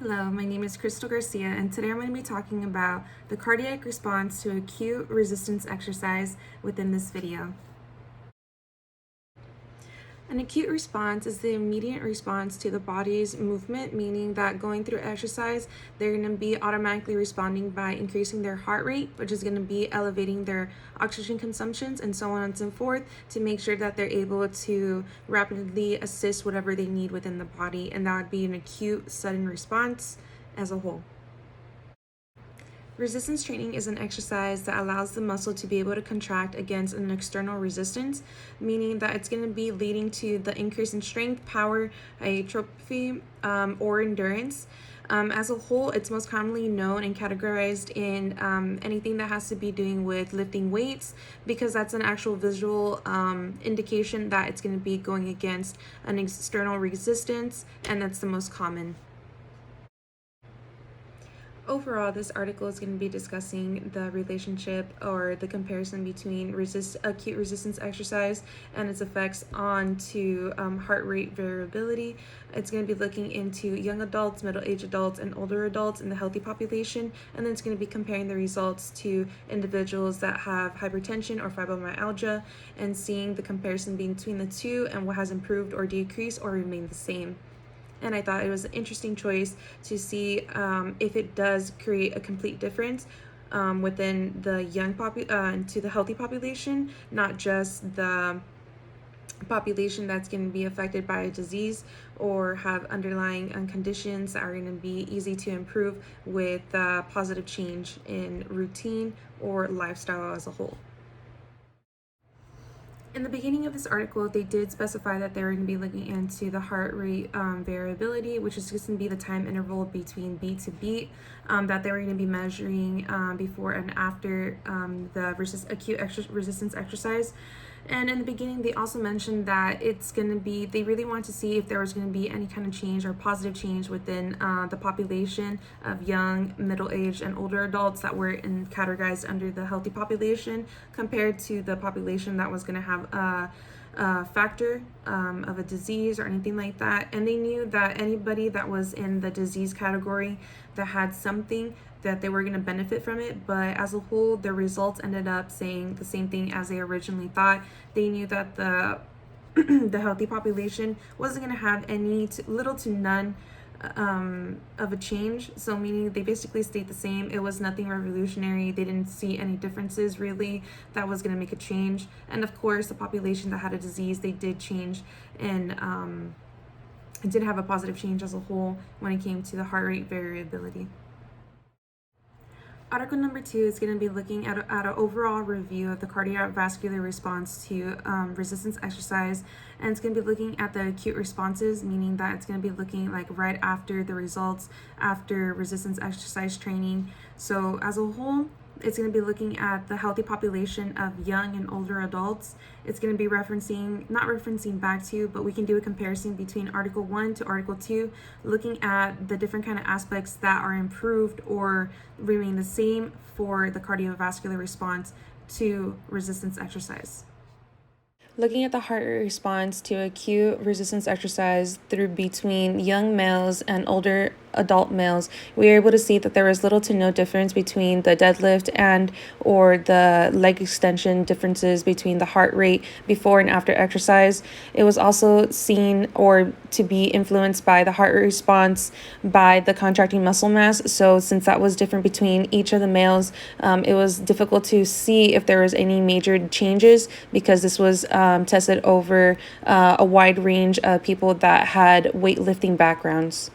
Hello, my name is Crystal Garcia, and today I'm going to be talking about the cardiac response to acute resistance exercise within this video. An acute response is the immediate response to the body's movement, meaning that going through exercise, they're going to be automatically responding by increasing their heart rate, which is going to be elevating their oxygen consumptions and so on and so forth to make sure that they're able to rapidly assist whatever they need within the body, and that would be an acute sudden response as a whole. Resistance training is an exercise that allows the muscle to be able to contract against an external resistance, meaning that it's going to be leading to the increase in strength, power, hypertrophy, or endurance. As a whole, it's most commonly known and categorized in anything that has to be doing with lifting weights, because that's an actual visual indication that it's going to be going against an external resistance, and that's the most common. Overall, this article is going to be discussing the relationship or the comparison between acute resistance exercise and its effects onto heart rate variability. It's going to be looking into young adults, middle-aged adults, and older adults in the healthy population, and then it's going to be comparing the results to individuals that have hypertension or fibromyalgia and seeing the comparison between the two and what has improved or decreased or remained the same. And I thought it was an interesting choice to see if it does create a complete difference within the young to the healthy population, not just the population that's going to be affected by a disease or have underlying conditions that are going to be easy to improve with positive change in routine or lifestyle as a whole. In the beginning of this article, they did specify that they were going to be looking into the heart rate variability, which is just going to be the time interval between beat to beat that they were going to be measuring before and after the acute resistance exercise. And in the beginning, they also mentioned that it's going to be, they really want to see if there was going to be any kind of change or positive change within the population of young, middle-aged, and older adults that were categorized under the healthy population compared to the population that was going to have a factor of a disease or anything like that. And they knew that anybody that was in the disease category that had something, that they were going to benefit from it, but as a whole, the results ended up saying the same thing as they originally thought. They knew that the the healthy population wasn't going to have any little to none of a change, so meaning they basically stayed the same. It was nothing revolutionary. They didn't see any differences really that was going to make a change. And of course, the population that had a disease, they did change and did have a positive change as a whole when it came to the heart rate variability. Article number 2 is going to be looking at an overall review of the cardiovascular response to resistance exercise, and it's going to be looking at the acute responses, meaning that it's going to be looking like right after the results after resistance exercise training. So as a whole, it's going to be looking at the healthy population of young and older adults. It's going to be not referencing back to, but we can do a comparison between Article 1 to Article 2, looking at the different kind of aspects that are improved or remain the same for the cardiovascular response to resistance exercise. Looking at the heart rate response to acute resistance exercise through between young males and older adult males, we were able to see that there was little to no difference between the deadlift and or the leg extension differences between the heart rate before and after exercise. It was also seen or to be influenced by the heart rate response by the contracting muscle mass. So since that was different between each of the males, it was difficult to see if there was any major changes because this was tested over a wide range of people that had weightlifting backgrounds.